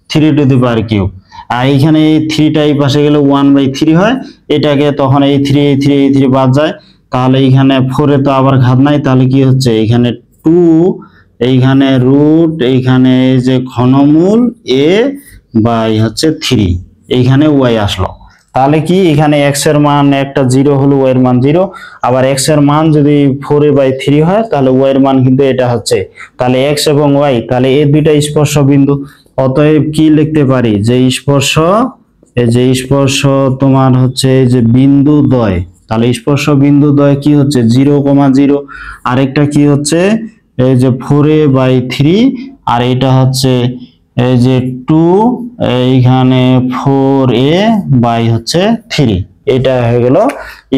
3 টু দি পাওয়ার কিউব, আর এখানে এই 3টা এই পাশে গেলে 1/3 হয়, এটাকে তখন এই 3 বাদ যায়, তাহলে এখানে 4 এ তো আবার ঘাত নাই, তাহলে কি হচ্ছে এখানে 2, এইখানে রুট, এইখানে এই যে ঘনমূল a বাই হচ্ছে 3, এইখানে y আসলো। তাহলে কি এখানে x এর মান একটা 0 হলো y এর মান 0, আবার x এর মান যদি 4a/3 হয় তাহলে y এর মান কিন্তু এটা হচ্ছে, তাহলে x এবং y, তাহলে এই দুইটা স্পর্শ বিন্দু, অতএব কি লিখতে পারি, যে স্পর্শ, এই যে স্পর্শ তোমার হচ্ছে এই যে বিন্দু দ্বয়, তাহলে স্পর্শ বিন্দু দ্বয় কি হচ্ছে 0,0, আরেকটা কি হচ্ছে এই যে 4a/3, আর এটা হচ্ছে এই যে 2, এইখানে 4a/3, এটা হয়ে গেল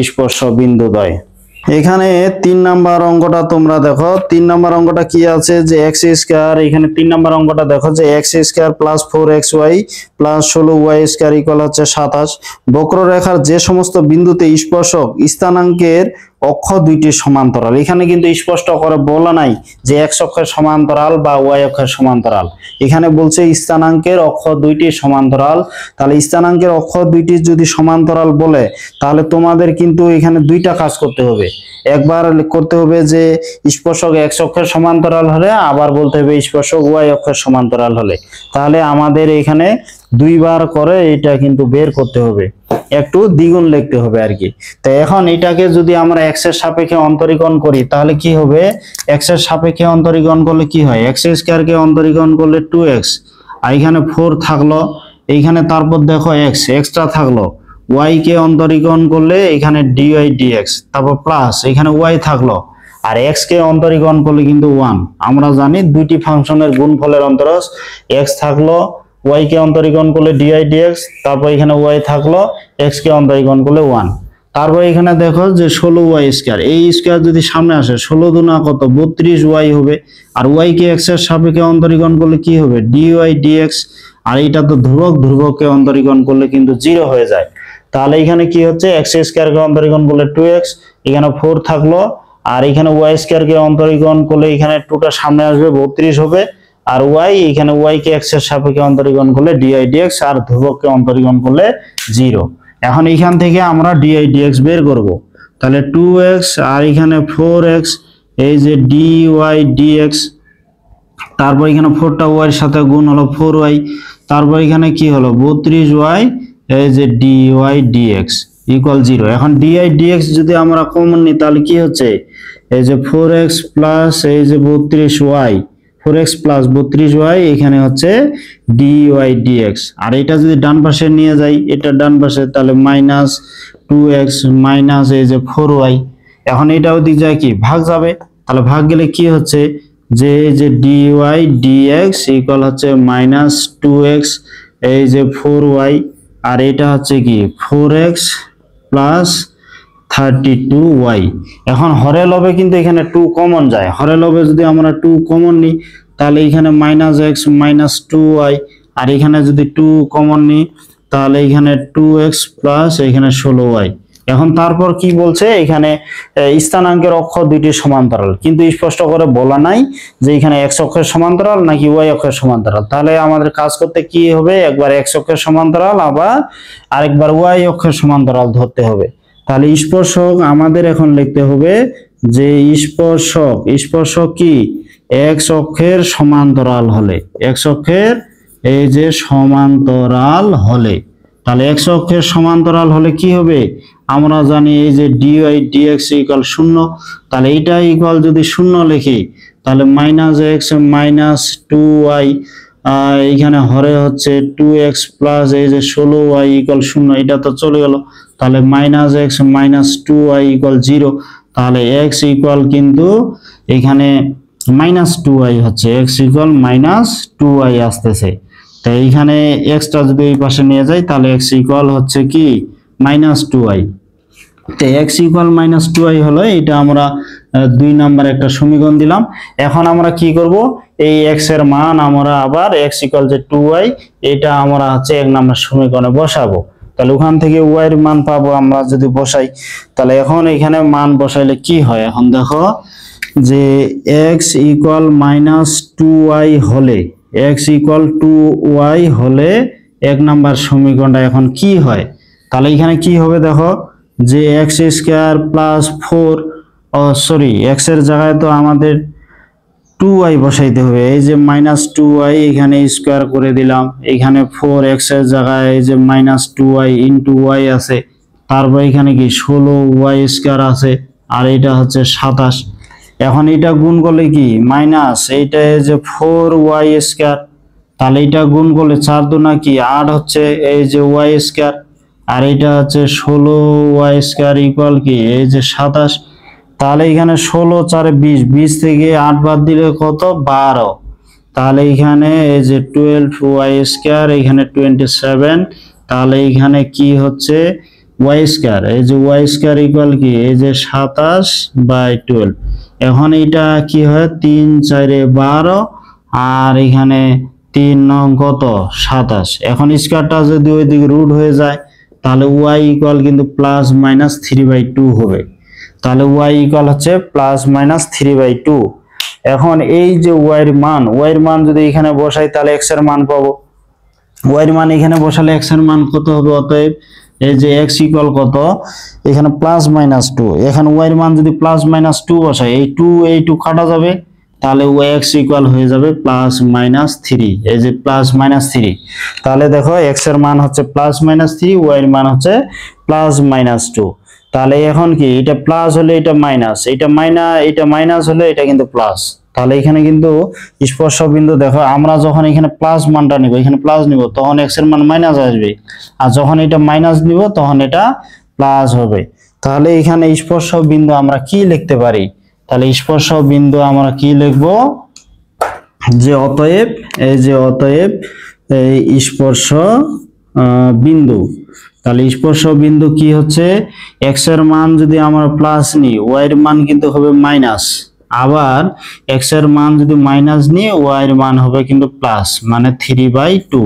স্পর্শ বিন্দু দ্বয়। এখানে 3 নাম্বার অঙ্কটা তোমরা দেখো, 3 নাম্বার অঙ্কটা কি আছে, যে x স্কয়ার, এখানে 3 নাম্বার অঙ্কটা দেখো যে x square plus 4xy plus 16y square equal হচ্ছে 27, বক্ররেখার যে সমস্ত বিন্দুতে স্পর্শক স্থানাঙ্কের অক্ষ দুইটি সমান্তরাল, এখানে কিন্তু স্পষ্ট করে বলা নাই যে x অক্ষের সমান্তরাল বা y অক্ষের সমান্তরাল, এখানে বলছে স্থানাঙ্কের অক্ষ দুইটি সমান্তরাল। তাহলে স্থানাঙ্কের অক্ষ দুইটি যদি সমান্তরাল বলে তাহলে তোমাদের কিন্তু এখানে দুইটা কাজ করতে হবে, একবার করতে হবে যে স্পর্শক x অক্ষের সমান্তরাল হলে, আবার বলতে হবে স্পর্শক y অক্ষের সমান্তরাল হলে, তাহলে আমাদের এখানে দুইবার করে এটা কিন্তু বের করতে হবে, একটু দ্বিগুণ লিখতে হবে আর কি। তো এখন এটাকে যদি আমরা x এর সাপেক্ষে অন্তরীকরণ করি তাহলে কি হবে, x এর সাপেক্ষে অন্তরীকরণ করলে কি হয়, x স্কয়ার কে অন্তরীকরণ করলে 2x, আর এখানে 4 থাকলো, এইখানে তারপর দেখো x টা থাকলো, y কে অন্তরীকরণ করলে এখানে dy dx, তারপর প্লাস এখানে y থাকলো, আর x কে অন্তরীকরণ করলে কিন্তু 1, আমরা জানি দুইটি ফাংশনের গুণফলের অন্তরজ, x থাকলো, y কে অন্তরীকরণ করলে dy dx, তারপর এখানে y থাকলো, x কে অন্তরীকরণ করলে 1, তারপর এখানে দেখো যে 16y², এই স্কয়ার যদি সামনে আসে 16 দুনা কত 32y হবে, আর y কে x এর সাপেক্ষে অন্তরীকরণ করলে কি হবে dy dx, আর এটা তো ধ্রুবক, ধ্রুবককে অন্তরীকরণ করলে কিন্তু 0 হয়ে যায়। তাহলে এখানে কি হচ্ছে x² কে অন্তরীকরণ করলে 2x, এখানে 4 থাকলো, আর এখানে y² কে অন্তরীকরণ করলে এখানে 2টা সামনে আসবে 32 হবে, আর y এখানে y কে x এর সাপেক্ষে অন্তরীকরণ করলে dy dx, আর ধ্রুবককে অন্তরীকরণ করলে 0। এখন এখান থেকে আমরা dy dx বের করব, তাহলে 2x আর এখানে 4x, এই যে dy dx, তারপর এখানে 4টা y এর সাথে গুণ হলো 4y, তারপর এখানে কি হলো 32y, এই যে dy dx ইকুয়াল 0। এখন dy dx যদি আমরা কমন নিই তাহলে কি হচ্ছে এই যে 4x প্লাস এই যে 32y, 4x প্লাস 32y, এখানে হচ্ছে dy dx, আর এটা যদি ডান পাশে নিয়ে যাই, এটা ডান পাশে, তাহলে মাইনাস 2x মাইনাস এই যে 4y, এখন এটাও দিক যায় কি ভাগ যাবে, তাহলে ভাগ গেলে কি হচ্ছে যে এই যে dy dx ইকুয়াল হচ্ছে মাইনাস 2x এই যে 4y, আর এটা হচ্ছে কি 4x প্লাস 32y। এখন হরে লবে কিন্তু এখানে 2 কমন যায়, হরে লবে যদি আমরা 2 কমন নিই তাহলে এখানে মাইনাস x মাইনাস 2y, আর এখানে যদি 2 কমন নিই তাহলে এখানে 2x প্লাস এখানে 16y। এখন তারপর কি বলছে এখানে স্থানাঙ্কের অক্ষ দুইটি সমান্তরাল, কিন্তু স্পষ্ট করে বলা নাই যে এখানে x অক্ষের সমান্তরাল নাকি y অক্ষের সমান্তরাল। তাহলে আমাদের কাজ করতে কি হবে, একবার x অক্ষের সমান্তরাল আবার আরেকবার y অক্ষের সমান্তরাল ধরতে হবে। তাহলে স্পর্শক আমাদের এখন লিখতে হবে যে স্পর্শক কি x অক্ষের সমান্তরাল হলে, x অক্ষের এই যে সমান্তরাল হলে, তাহলে x অক্ষের সমান্তরাল হলে কি হবে আমরা জানি এই যে dy dx ইকুয়াল 0, তাহলে এইটা ইকুয়াল যদি 0 লিখি তাহলে মাইনাস x মাইনাস 2y, এইখানে হরে হচ্ছে 2x প্লাস এই যে 16y ইকুয়াল 0, এটা তো চলে গেল, তাহলে minus x minus 2y equal 0, তাহলে x ইকুয়াল কিন্তু এখানে মাইনাস 2y হচ্ছে, x ইকুয়াল মাইনাস 2y আসতেছে। তো এইখানে x টা যদি এই পাশে নিয়ে যাই তাহলে x ইকুয়াল হচ্ছে কি মাইনাস 2y। তো x ইকুয়াল মাইনাস 2y হলো, এটা আমরা 2 নাম্বার একটা সমীকরণ দিলাম। এখন আমরা কি করব, এই x এর মান আমরা আবার x ইকুয়াল যে 2y, এটা আমরা হচ্ছে 1 নাম্বার সমীকরণে বসাবো। তাহলে ওখান থেকে y এর মান পাবো আমরা যদি বসাই, তাহলে এখন এখানে মান বসাইলে কি হয়, এখন দেখো যে x ইকুয়াল মাইনাস 2y হলে, x ইকুয়াল 2y হলে 1 নাম্বার সমীকরণটা এখন কি হয়, তাহলে এখানে কি হবে দেখো যে x² প্লাস 4, সরি x এর জায়গায় তো আমাদের 2y বসাইতে হবে, এই যে মাইনাস 2y এখানে স্কয়ার করে দিলাম, এখানে 4x এর জায়গায় এই যে মাইনাস 2y ইন্টু y আছে, তারপর এখানে কি 16y² আছে, আর এটা হচ্ছে 27। এখন এটা গুণ করলে কি মাইনাস এইটা এই যে 4y², তাহলে এটা গুণ করলে 4 দুনা কি 8 হচ্ছে এই যে y², আর এটা হচ্ছে 16y² ইকুয়াল কি এই যে 27। তাহলে এখানে 16 4 20, 20 থেকে 8 বাদ দিলে কত 12, তাহলে এখানে এই যে 12y², এখানে 27, তাহলে এখানে কি হচ্ছে y², এই যে y² ইকুয়াল কি এই যে 27/12। এখন এটা কি হয় 3 4 12, আর এখানে 3 9 কত 27। এখন স্কয়ারটা যদি ওইদিকে রুট হয়ে যায় তাহলে y ইকুয়াল কিন্তু প্লাস মাইনাস 3/2 হবে, তাহলে y ইকুয়াল হচ্ছে প্লাস মাইনাস 3/2। এখন এই যে y এর মান যদি এখানে বসাই তাহলে x এর মান পাবো, y এর মান এখানে বসালে x এর মান কত হবে, অতএব এই যে x ইকুয়াল কত এখানে প্লাস মাইনাস 2, এখানে y এর মান যদি প্লাস মাইনাস 2 বসাই এই 2 কাটা যাবে, তাহলে x ইকুয়াল হয়ে যাবে প্লাস মাইনাস 3, এই যে প্লাস মাইনাস 3। তাহলে দেখো x এর মান হচ্ছে প্লাস মাইনাস 3, y এর মান হচ্ছে প্লাস মাইনাস 2। তাহলে এখন কি এটা প্লাস হলে এটা মাইনাস, এটা মাইনাস হলে এটা কিন্তু প্লাস, তাহলে এখানে কিন্তু স্পর্শ বিন্দু দেখো আমরা যখন এখানে প্লাস মানটা নিব, এখানে প্লাস নিব তখন x এর মান মাইনাস আসবে, আর যখন এটা মাইনাস নিব তখন এটা প্লাস হবে। তাহলে এখানে স্পর্শ বিন্দু আমরা কি লিখতে পারি, তাহলে স্পর্শ বিন্দু আমরা কি লিখব যে অতএব এই স্পর্শ বিন্দু। তাহলে স্পর্শ বিন্দু কি হচ্ছে, এক্স এর মান যদি আমরা প্লাস নিই ওয়াই এর মান কিন্তু হবে মাইনাস, আবার এক্স এর মান যদি মাইনাস নিই ওয়াই এর মান হবে কিন্তু প্লাস, মানে 3/2।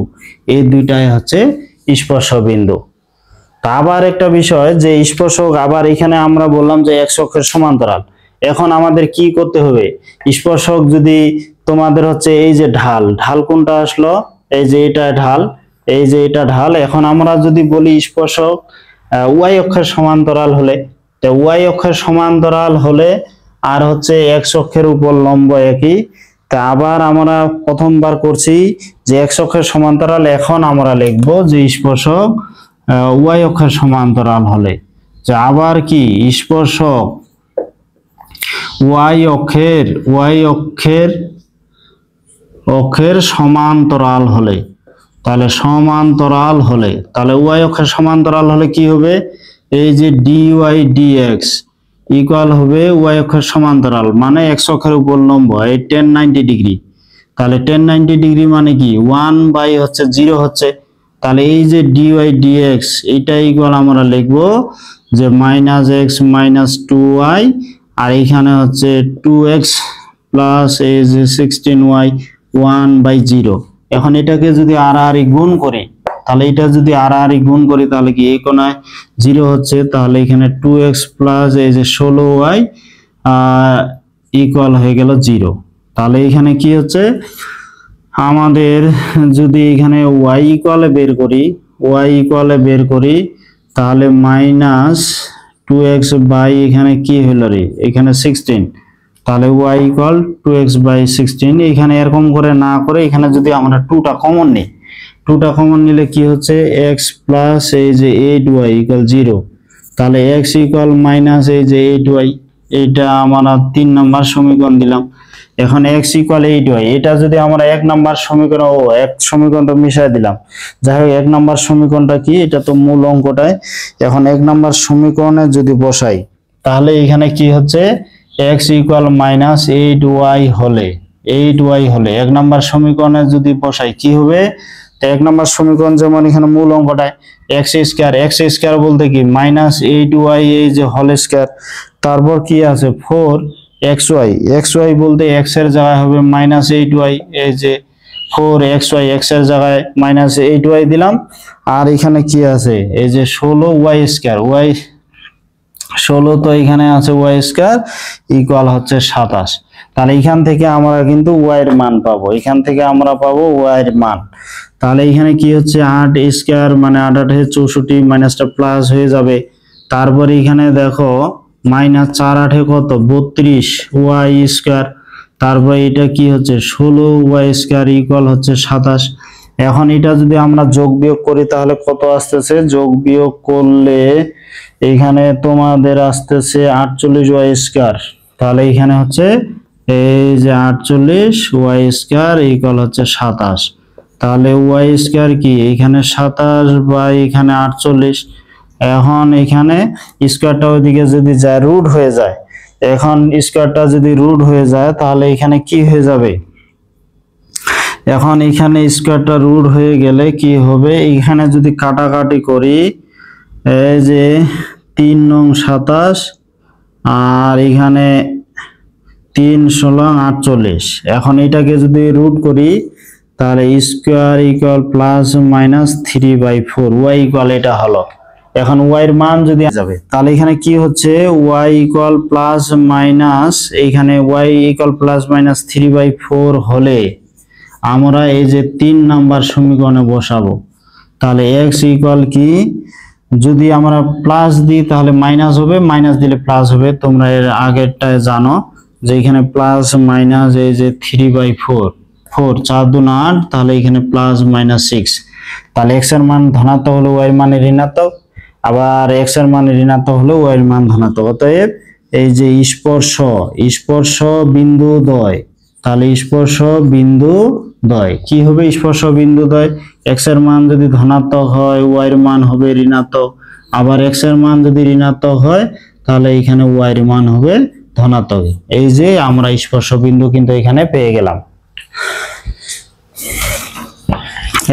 এই দুইটাই হচ্ছে স্পর্শ বিন্দু। তা আবার একটা বিষয় যে স্পর্শক, আবার এখানে আমরা বললাম যে এক্স অক্ষের সমান্তরাল। এখন আমাদের কি করতে হবে, স্পর্শক যদি তোমাদের হচ্ছে এই যে ঢাল, ঢাল কোনটা আসলো, এই যে এটা ঢাল, এই যে এটা ঢাল। এখন আমরা যদি বলি স্পর্শক ওয়াই অক্ষের সমান্তরাল হলে, তো ওয়াই অক্ষের সমান্তরাল হলে আর হচ্ছে এক্স অক্ষের উপর লম্ব একই। তা আবার আমরা প্রথমবার করছি যে এক্স অক্ষের সমান্তরাল, এখন আমরা লিখবো যে স্পর্শক ওয়াই অক্ষের সমান্তরাল হলে, যে আবার কি স্পর্শক ওয়াই অক্ষের সমান্তরাল হলে, তাহলে সমান্তরাল হলে, তাহলে ওয়াই অক্ষের সমান্তরাল হলে কি হবে, এই যে ডিওয়াই ডিএক্স ইকুয়াল হবে ওয়াই অক্ষের সমান্তরাল মানে এক্স অক্ষের উপর লম্ব এই 1090 ডিগ্রি। তাহলে 1090 ডিগ্রি মানে কি 1/0 হচ্ছে। তাহলে এই যে ডিওয়াই ডিএক্স এটা ইকুয়াল আমরা লিখবো যে -x - 2y, আর এখানে হচ্ছে 2x প্লাস এই যে 16y 1/0। এখন এটাকে যদি আর গুণ করি, তাহলে এটা যদি আর গুণ করি তাহলে কি এই কোণায় 0 হচ্ছে, তাহলে এখানে 2x প্লাস এই যে 16y ইকুয়াল হয়ে গেল 0। তাহলে এখানে কি হচ্ছে, আমাদের যদি এখানে y ইকুয়ালে বের করি তাহলে -2x বাই এখানে কি হলো রে, এখানে 16, তাহলে y ইকুয়াল 2x/16। এখানে এরকম করে না করে এখানে যদি আমরা 2টা কমন নিই, 2টা কমন নিলে কি হচ্ছে x প্লাস এই যে 8y ইকুয়াল 0। তাহলে x ইকুয়াল মাইনাস এই যে 8y, এইটা আমরা 3 নম্বর সমীকরণ দিলাম। এখন x ইকুয়াল 8y, এটা যদি আমরা 1 নম্বর সমীকরণ, এক সমীকরণটা মিশাই দিলাম। যাই হোক 1 নম্বর সমীকরণটা কি, এটা তো মূল অঙ্কটায়। এখন 1 নম্বর সমীকরণে যদি বসাই তাহলে এখানে কি হচ্ছে x ইকুয়াল -8y হলে 1 নম্বর সমীকরণে যদি বসাই কি হবে, তো 1 নম্বর সমীকরণ যেমন এখানে মূল অঙ্কটায় x স্কয়ার বলতে কি -8y এই যে হোল স্কয়ার, তারপর কি আছে 4xy বলতে x এর জায়গায় হবে -8y, এই যে 4xy x এর জায়গায় -8y দিলাম। আর এখানে কি আছে এই যে 16y স্কয়ার, 16 তো এখানে আছে y স্কয়ার ইকুয়াল হচ্ছে 27। তাহলে এখান থেকে আমরা কিন্তু y এর মান পাবো, y এর মান। তাহলে এখানে কি হচ্ছে 8 স্কয়ার মানে 8 8 64, মাইনাসটা প্লাস হয়ে যাবে। তারপরে এখানে দেখো -4 8 কত 32 y স্কয়ার, তারপরে এটা কি হচ্ছে 16y স্কয়ার ইকুয়াল হচ্ছে 27। এখন এটা যদি আমরা যোগ বিয়োগ করি তাহলে কত আসতেছে, যোগ বিয়োগ করলে এখানে তোমাদের আসতেছে 48y স্কয়ার। তাহলে এখানে হচ্ছে এই যে 48y স্কয়ার ইকুয়াল হচ্ছে 27। তাহলে y স্কয়ার কি এখানে 27 বা এখানে 48। এখন এখানে স্কয়ারটা ওইদিকে যদি যায় রুট হয়ে যায়, এখন স্কয়ারটা যদি রুট হয়ে যায় তাহলে এখানে কি হয়ে যাবে, এখন এখানে স্কয়ারটা রুট হয়ে গেলে কি হবে, এখানে যদি কাটাকাটি করি এই যে 3 নং 27 আর এখানে 3 16 48। এখন এটাকে যদি রুট করি তাহলে square equal plus minus 3/4 y equal এটা হলো। এখন y এর মান যদি যাবে তাহলে এখানে কি হচ্ছে y ইকুয়াল প্লাস মাইনাস, এইখানে y ইকুয়াল প্লাস মাইনাস 3/4 হলে আমরা এই যে 3 নাম্বার সমীকরণে বসাবো। তাহলে x ইকুয়াল কি, যদি আমরা প্লাস দিই তাহলে মাইনাস হবে, মাইনাস দিলে প্লাস হবে। তোমরা এর আগেরটায় জানো যে এখানে প্লাস মাইনাস এই যে 3/4, 4 4 2 8, তাহলে এখানে প্লাস মাইনাস 6। তাহলে x এর মান ধনাত্মক হলে y এর মান ঋণাত্মক, আবার x এর মান ঋণাত্মক হলে y এর মান ধনাত্মক। অতএব এই যে স্পর্শ বিন্দু দ্বয়, তাহলে স্পর্শ বিন্দু দ্বয় কি হবে, স্পর্শ বিন্দু দ্বয় x এর মান যদি ধনাত্মক হয় y এর মান হবে ঋণাত্মক, আবার x এর মান যদি ঋণাত্মক হয় তাহলে এখানে y এর মান হবে ধনাত্মক। এই যে আমরা স্পর্শ বিন্দু কিন্তু এখানে পেয়ে গেলাম।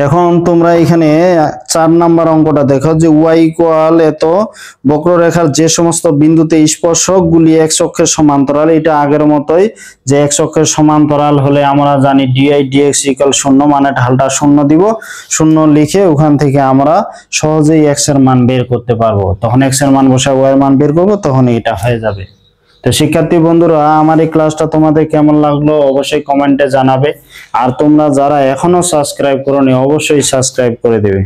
এখন তোমরা এখানে 4 নাম্বার অঙ্কটা দেখো যে y ইকুয়াল এত বক্ররেখার যে সমস্ত বিন্দুতে স্পর্শকগুলি x অক্ষের সমান্তরাল, এটা আগের মতোই যে x অক্ষের সমান্তরাল হলে আমরা জানি dy dx ইকুয়াল 0, মানে ঢালটা 0 দিব, 0 লিখে ওখান থেকে আমরা সহজেই x এর মান বের করতে পারবো। তখন x এর মান বসে y এর মান বের করব, তখন এটা হয়ে যাবে। তো শিক্ষার্থী বন্ধুরা, আমার এই ক্লাসটা তোমাদের কেমন লাগলো অবশ্যই কমেন্টে জানাবে। আর তোমরা যারা এখনো সাবস্ক্রাইব করোনি অবশ্যই সাবস্ক্রাইব করে দেবে।